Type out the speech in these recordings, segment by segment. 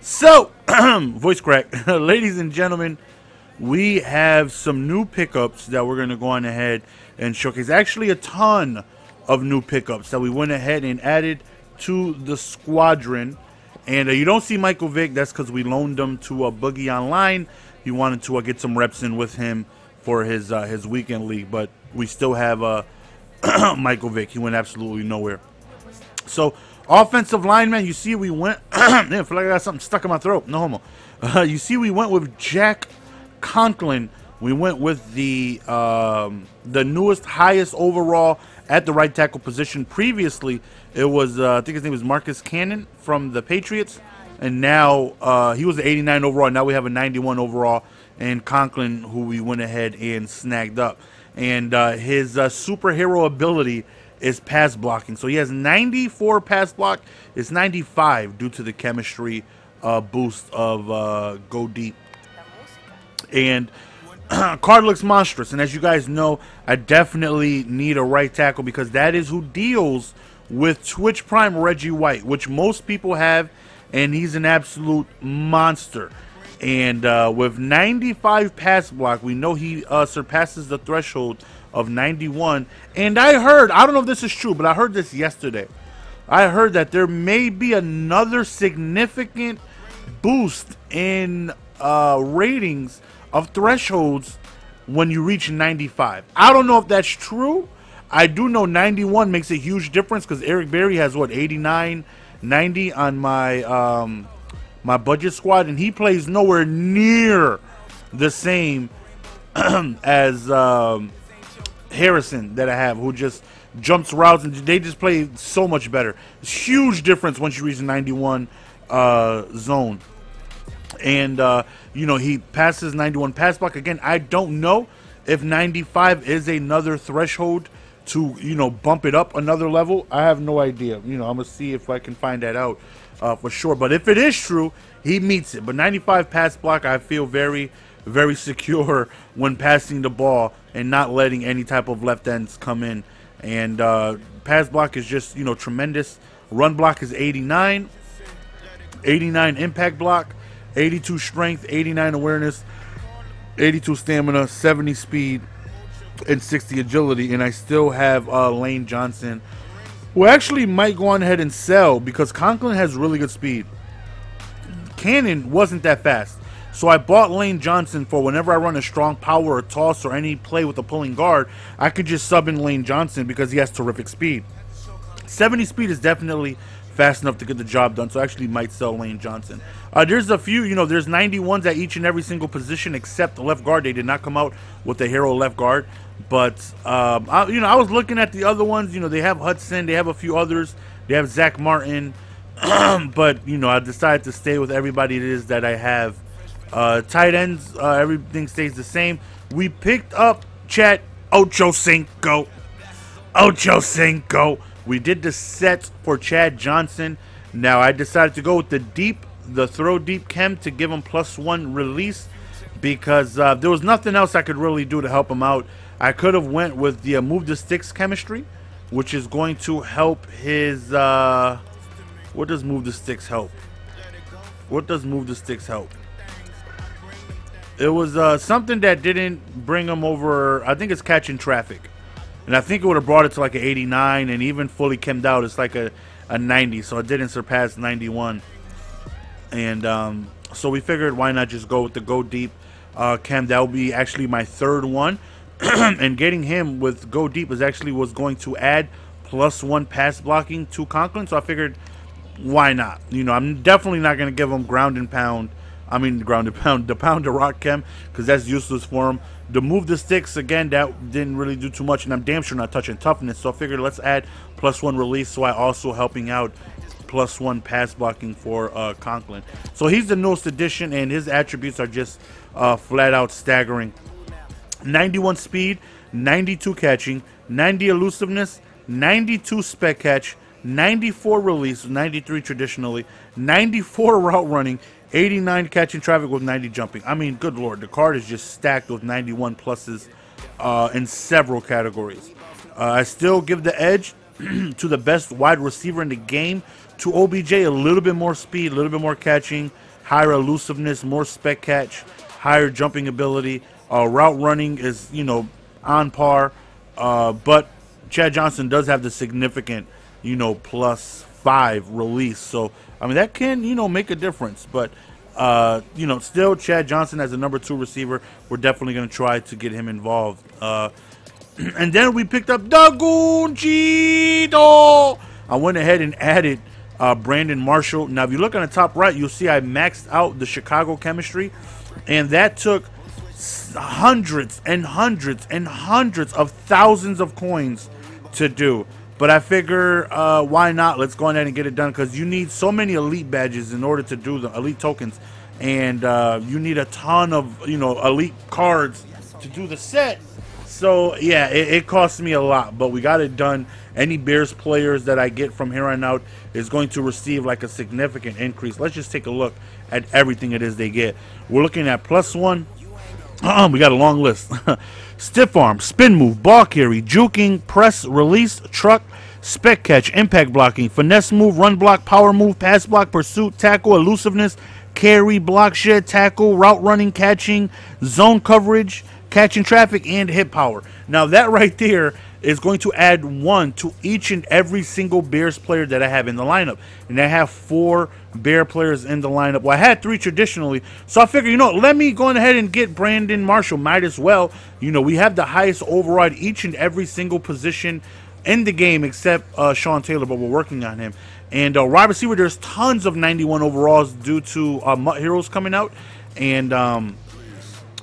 So, voice crack. Ladies and gentlemen, we have some new pickups that we're going to go on ahead and showcase. Actually, a ton of new pickups that we went ahead and added to the squadron. And you don't see Michael Vick. That's because we loaned him to a Boogie Online. He wanted to get some reps in with him for his weekend league. But we still have Michael Vick. He went absolutely nowhere. So, offensive lineman, you see we went... Man, I feel like I got something stuck in my throat. No homo. You see we went with Jack Conklin. We went with the newest, highest overall at the right tackle position. Previously, it was, I think his name was Marcus Cannon from the Patriots. And now he was the 89 overall. Now we have a 91 overall. And Conklin, who we went ahead and snagged up. And his superhero ability is pass blocking. So he has 94 pass block. It's 95 due to the chemistry boost of Go Deep. And card looks monstrous. And as you guys know, I definitely need a right tackle because that is who deals with Twitch Prime Reggie White, which most people have, and he's an absolute monster. And with 95 pass block, we know he surpasses the threshold of 91. And I heard, I don't know if this is true, but I heard this yesterday. I heard that there may be another significant boost in ratings of thresholds when you reach 95. I don't know if that's true. I do know 91 makes a huge difference because Eric Berry has what, 89, 90 on my my budget squad, and he plays nowhere near the same as Harrison that I have, who just jumps routes, and they just play so much better. It's huge difference once you reach the 91 zone. And you know, he passes 91 pass block. Again, I don't know if 95 is another threshold to, you know, bump it up another level. I have no idea. You know, I'm gonna see if I can find that out for sure. But if it is true, he meets it. But 95 pass block, I feel very, very secure when passing the ball and not letting any type of left ends come in. And pass block is just, you know, tremendous. Run block is 89. 89 impact block. 82 strength, 89 awareness, 82 stamina, 70 speed, and 60 agility. And I still have Lane Johnson, who actually might go on ahead and sell because Conklin has really good speed. Cannon wasn't that fast. So I bought Lane Johnson for whenever I run a strong power or toss or any play with a pulling guard, I could just sub in Lane Johnson because he has terrific speed. 70 speed is definitely fast enough to get the job done, so I actually might sell Lane Johnson. There's a few, you know, there's 91s at each and every single position except the left guard. They did not come out with the hero left guard, but you know, I was looking at the other ones. You know, they have Hudson, they have a few others, they have Zach Martin, but you know, I decided to stay with everybody it is that I have. Tight ends, everything stays the same. We picked up Chad Ochocinco. We did the set for Chad Johnson. Now I decided to go with the throw deep chem to give him +1 release because there was nothing else I could really do to help him out. I could have went with the move the sticks chemistry, which is going to help his. What does move the sticks help? What does move the sticks help? It was something that didn't bring him over. I think it's catching traffic. And I think it would have brought it to like an 89, and even fully chemmed out, it's like a 90. So it didn't surpass 91. And so we figured why not just go with the Go Deep chem. That will be actually my third one. And getting him with Go Deep was going to add +1 pass blocking to Conklin. So I figured why not? You know, I'm definitely not going to give him ground and pound. The pound to rock chem, because that's useless for him. The move the sticks, again, that didn't really do too much, and I'm damn sure not touching toughness, so I figured let's add +1 release, so I also helping out +1 pass blocking for Conklin. So he's the newest addition, and his attributes are just flat out staggering. 91 speed, 92 catching, 90 elusiveness, 92 spec catch, 94 release, 93 traditionally, 94 route running, 89 catching traffic with 90 jumping. I mean, good lord, the card is just stacked with 91 pluses in several categories. I still give the edge to the best wide receiver in the game, to OBJ. A little bit more speed, a little bit more catching, higher elusiveness, more spec catch, higher jumping ability. Route running is, you know, on par. But Chad Johnson does have the significant, you know, +5 release. So, I mean, that can, you know, make a difference. But, you know, still Chad Johnson as a number 2 receiver, we're definitely going to try to get him involved. And then we picked up Dagunchito. I went ahead and added Brandon Marshall. Now, if you look on the top right, you'll see I maxed out the Chicago chemistry. And that took hundreds and hundreds and hundreds of thousands of coins to do. But I figure, why not? Let's go ahead and get it done, because you need so many elite badges in order to do the elite tokens. And you need a ton of, you know, elite cards to do the set. So, yeah, it costs me a lot, but we got it done. Any Bears players that I get from here on out is going to receive like a significant increase. Let's just take a look at everything it is they get. We're looking at +1. We got a long list. Stiff arm, spin move, ball carry, juking, press, release, truck, spec catch, impact blocking, finesse move, run block, power move, pass block, pursuit, tackle, elusiveness, carry, block shed, tackle, route running, catching, zone coverage, catching traffic, and hit power. Now that right there is going to add 1 to each and every single Bears player that I have in the lineup. And I have 4 Bear players in the lineup. Well, I had 3 traditionally, so I figured, you know, let me go ahead and get Brandon Marshall. Might as well. You know, we have the highest overall at each and every single position in the game except Sean Taylor, but we're working on him. And wide receiver, there's tons of 91 overalls due to Mutt Heroes coming out. And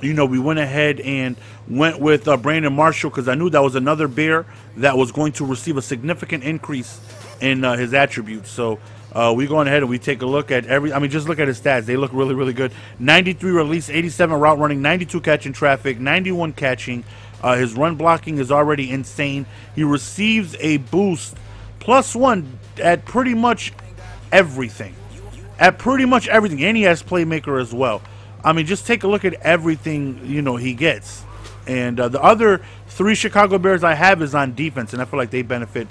you know, we went ahead and went with Brandon Marshall because I knew that was another Bear that was going to receive a significant increase in his attributes. So we going ahead and we take a look at just look at his stats. They look really, really good. 93 release, 87 route running, 92 catching traffic, 91 catching. His run blocking is already insane. He receives a boost +1 at pretty much everything. And he has playmaker as well. I mean, just take a look at everything, you know, he gets. And the other 3 Chicago Bears I have is on defense, and I feel like they benefit,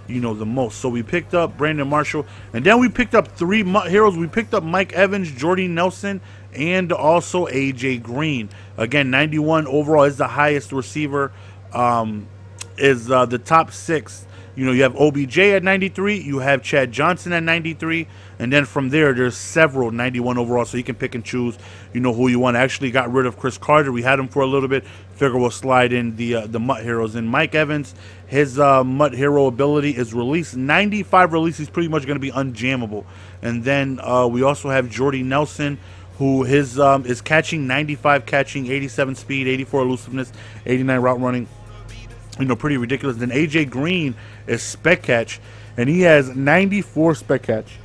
you know, the most. So we picked up Brandon Marshall, and then we picked up 3 heroes. We picked up Mike Evans, Jordy Nelson, and also A.J. Green. Again, 91 overall is the highest receiver, is the top 6. You know, you have OBJ at 93, you have Chad Johnson at 93, and then from there, there's several 91 overall, so you can pick and choose, you know, who you want. I actually got rid of Chris Carter. We had him for a little bit. Figure we'll slide in the Mutt Heroes. And Mike Evans, his Mutt Hero ability is release. 95 release. He's pretty much going to be unjammable. And then we also have Jordy Nelson, who his is catching, 95 catching, 87 speed, 84 elusiveness, 89 route running. You know, pretty ridiculous. Then AJ Green is spec catch, and he has 94 spec catch.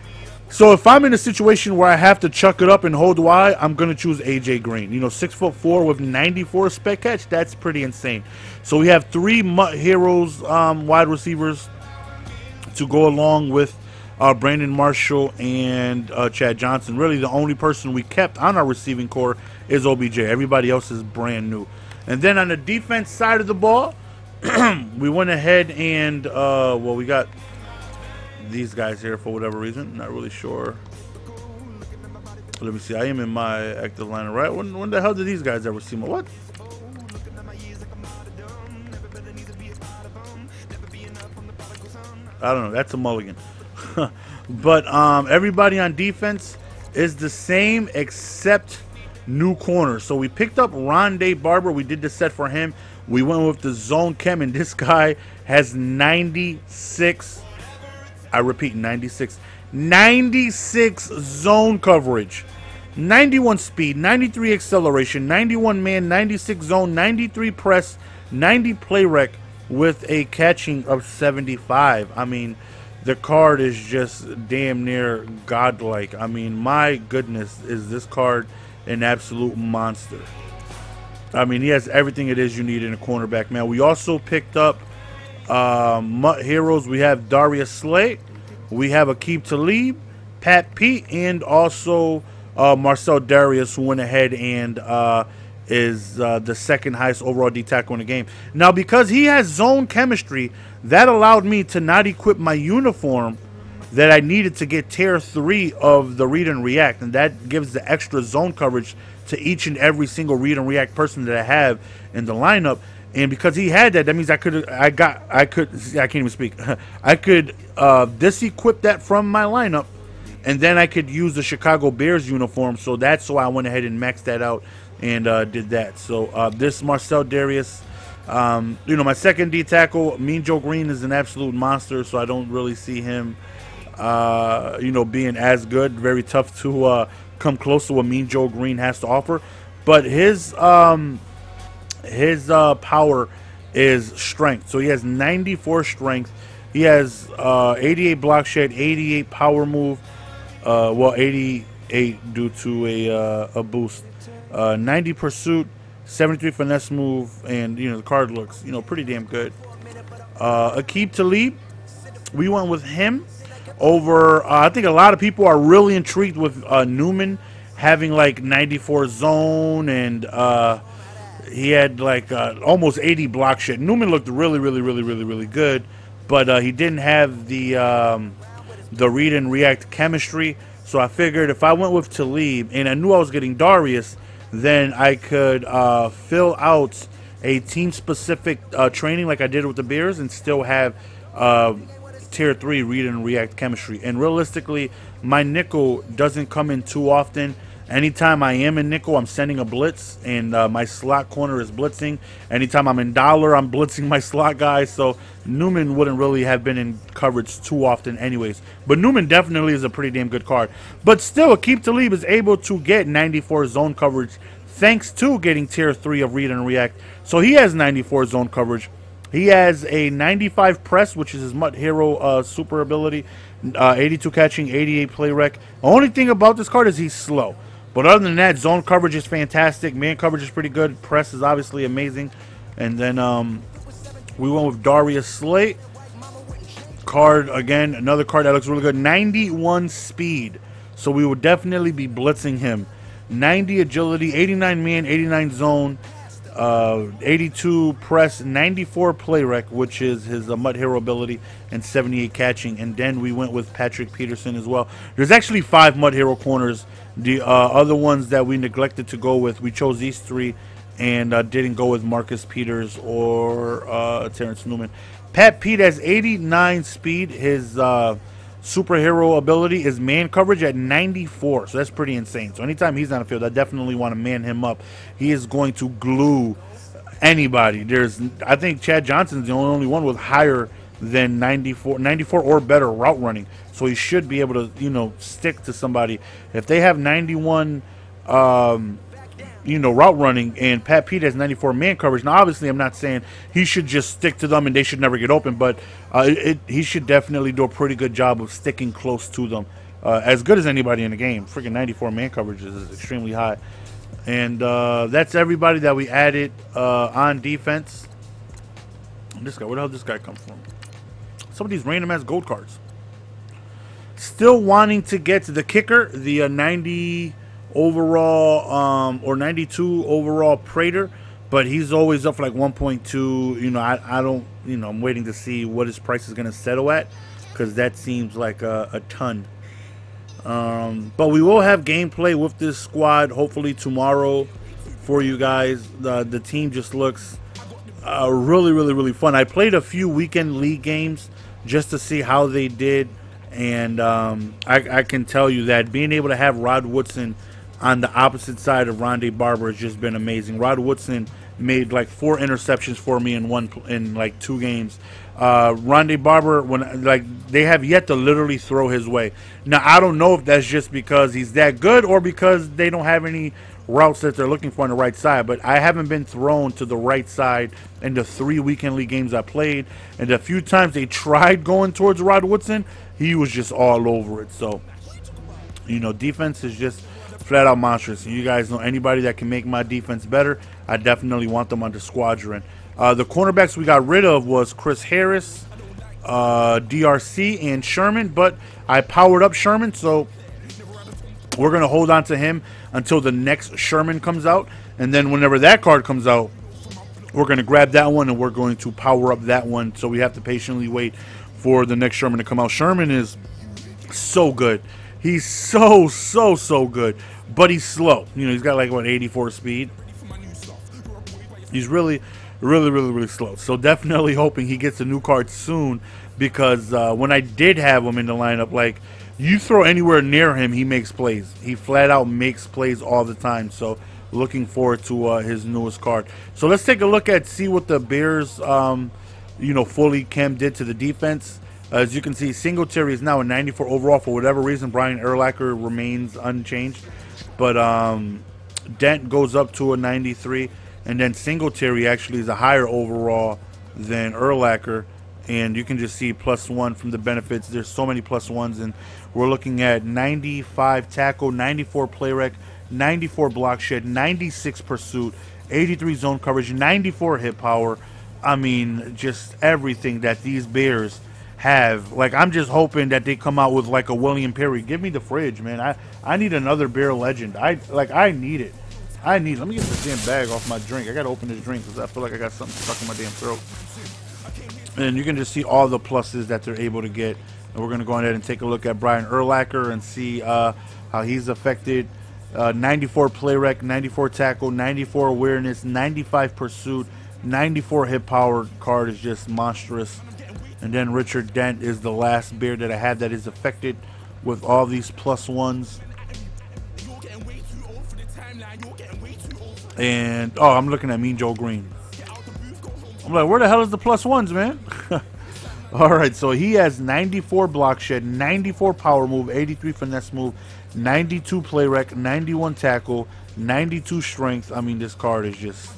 So if I'm in a situation where I have to chuck it up and hold wide, I'm going to choose AJ Green. You know, 6'4" with 94 spec catch, that's pretty insane. So we have 3 Mutt Heroes wide receivers to go along with Brandon Marshall and Chad Johnson. Really, the only person we kept on our receiving core is OBJ. Everybody else is brand new. And then on the defense side of the ball, we went ahead and, well, we got these guys here for whatever reason. Not really sure. Let me see. I am in my active lineup, right? When the hell did these guys ever see me? What? I don't know. That's a mulligan. But everybody on defense is the same except new corner. So we picked up Ronde Barber. We did the set for him. We went with the zone chem, and this guy has 96. I repeat, 96. 96 zone coverage. 91 speed, 93 acceleration, 91 man, 96 zone, 93 press, 90 play rec with a catching of 75. I mean, the card is just damn near godlike. I mean, my goodness, is this card an absolute monster. I mean, he has everything it is you need in a cornerback, man. We also picked up Mutt Heroes. We have Daria Slate. We have Aqib Talib, Pat Pete, and also Marcel Darius, who went ahead and is the second highest overall D tackle in the game. Now, because he has zone chemistry, that allowed me to not equip my uniform that I needed to get tier 3 of the read and react, and that gives the extra zone coverage to each and every single read and react person that I have in the lineup. And because he had that, that means I could can't even speak. I could disequip that from my lineup, and then I could use the Chicago Bears uniform. So that's why I went ahead and maxed that out and did that. So this Marcel Darius, you know, my second D tackle, Mean Joe Green is an absolute monster, so I don't really see him, you know, being as good. Very tough to come close to what Mean Joe Green has to offer. But his power is strength. So he has 94 strength. He has 88 block shed, 88 power move. Well, 88 due to a boost. 90 pursuit, 73 finesse move, and you know the card looks, you know, pretty damn good. Aqib Talib, we went with him over. I think a lot of people are really intrigued with Newman having like 94 zone, and he had like almost 80 block shed. Newman looked really good, but he didn't have the read and react chemistry. So I figured if I went with Talib and I knew I was getting Darius, then I could fill out a team-specific training like I did with the Bears and still have tier 3 read and react chemistry. And realistically, my nickel doesn't come in too often. Anytime I am in nickel, I'm sending a blitz, and my slot corner is blitzing. Anytime I'm in dollar, I'm blitzing my slot guys. So Newman wouldn't really have been in coverage too often anyways. But Newman definitely is a pretty damn good card. But still, Aqib Talib is able to get 94 zone coverage thanks to getting tier 3 of read and react. So he has 94 zone coverage. He has a 95 press, which is his Mutt Hero super ability. 82 catching, 88 play rec. The only thing about this card is he's slow. But other than that, zone coverage is fantastic. Man coverage is pretty good. Press is obviously amazing. And then we went with Daria Slate. Card, again, another card that looks really good. 91 speed. So we would definitely be blitzing him. 90 agility, 89 man, 89 zone, 82 press, 94 play rec, which is his Mutt Hero ability, and 78 catching. And then we went with Patrick Peterson as well. There's actually 5 Mutt Hero corners. The other ones that we neglected to go with, we chose these 3 and didn't go with Marcus Peters or Terrence Newman. Pat Pete has 89 speed. His superhero ability is man coverage at 94, so that's pretty insane. So anytime he's on the field, I definitely want to man him up. He is going to glue anybody. I think Chad Johnson's the only one with higher than 94 or better route running. So he should be able to, you know, stick to somebody. If they have 91, you know, route running, and Pat Pete has 94 man coverage. Now, obviously, I'm not saying he should just stick to them and they should never get open, but he should definitely do a pretty good job of sticking close to them. As good as anybody in the game. Freaking 94 man coverage is extremely high. And that's everybody that we added on defense. This guy, where the hell did this guy come from? Some of these random ass gold cards. Still wanting to get to the kicker, the 90 overall or 92 overall Prater, but he's always up for like 1.2. You know, I don't, you know, I'm waiting to see what his price is going to settle at, because that seems like a ton. But we will have gameplay with this squad hopefully tomorrow for you guys. The team just looks really fun. I played a few weekend league games just to see how they did, and I can tell you that being able to have Rod Woodson on the opposite side of Ronde Barber has just been amazing. Rod Woodson made like 4 interceptions for me in like 2 games. Ronde Barber, they have yet to literally throw his way. Now I don't know if that's just because he's that good or because they don't have any routes that they're looking for on the right side, but I haven't been thrown to the right side in the 3 weekend league games I played, and the few times they tried going towards Rod Woodson, he was just all over it. So, you know, defense is just flat out monstrous. You guys know anybody that can make my defense better, I definitely want them on the squadron. The cornerbacks we got rid of was Chris Harris, DRC, and Sherman, but I powered up Sherman, so we're going to hold on to him until the next Sherman comes out, and then whenever that card comes out, we're going to grab that one and we're going to power up that one, so we have to patiently wait for the next Sherman to come out. Sherman is So good. He's so good. But he's slow. You know, he's got like, what, 84 speed? He's really slow. So definitely hoping he gets a new card soon, because when I did have him in the lineup, like, you throw anywhere near him, he makes plays. He flat out makes plays all the time. So looking forward to his newest card. So let's take a look at, see what the Bears, you know, fully chem did to the defense. As you can see, Singletary is now a 94 overall. For whatever reason, Brian Urlacher remains unchanged. But Dent goes up to a 93. And then Singletary actually is a higher overall than Urlacher. And you can just see +1 from the benefits. There's so many +1s. And we're looking at 95 tackle, 94 play rec, 94 block shed, 96 pursuit, 83 zone coverage, 94 hit power. I mean, just everything that these Bears have. Like, I'm just hoping that they come out with like a William Perry. Give me the fridge, man. I need another Bear legend. I need it. Let me get this damn bag off my drink. I gotta open this drink because I feel like I got something stuck in my damn throat. And you can just see all the pluses that they're able to get. And we're gonna go ahead and take a look at Brian Urlacher and see how he's affected. 94 play rec, 94 tackle, 94 awareness, 95 pursuit, 94 hit power. Card is just monstrous. And then Richard Dent is the last Bear that I had that is affected with all these +1s. And, oh, I'm looking at Mean Joe Green. I'm like, where the hell is the +1s, man? All right, so he has 94 block shed, 94 power move, 83 finesse move, 92 play rec, 91 tackle, 92 strength. I mean, this card is just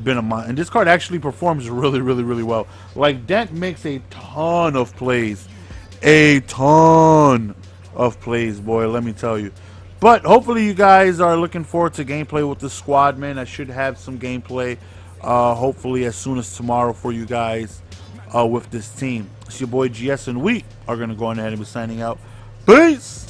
been a month. And this card actually performs really well. Like, Dent makes a ton of plays. A ton of plays, boy, let me tell you. But hopefully you guys are looking forward to gameplay with the squad, man. I should have some gameplay hopefully as soon as tomorrow for you guys with this team. It's your boy GS, and we are going to go on ahead and be signing out. Peace!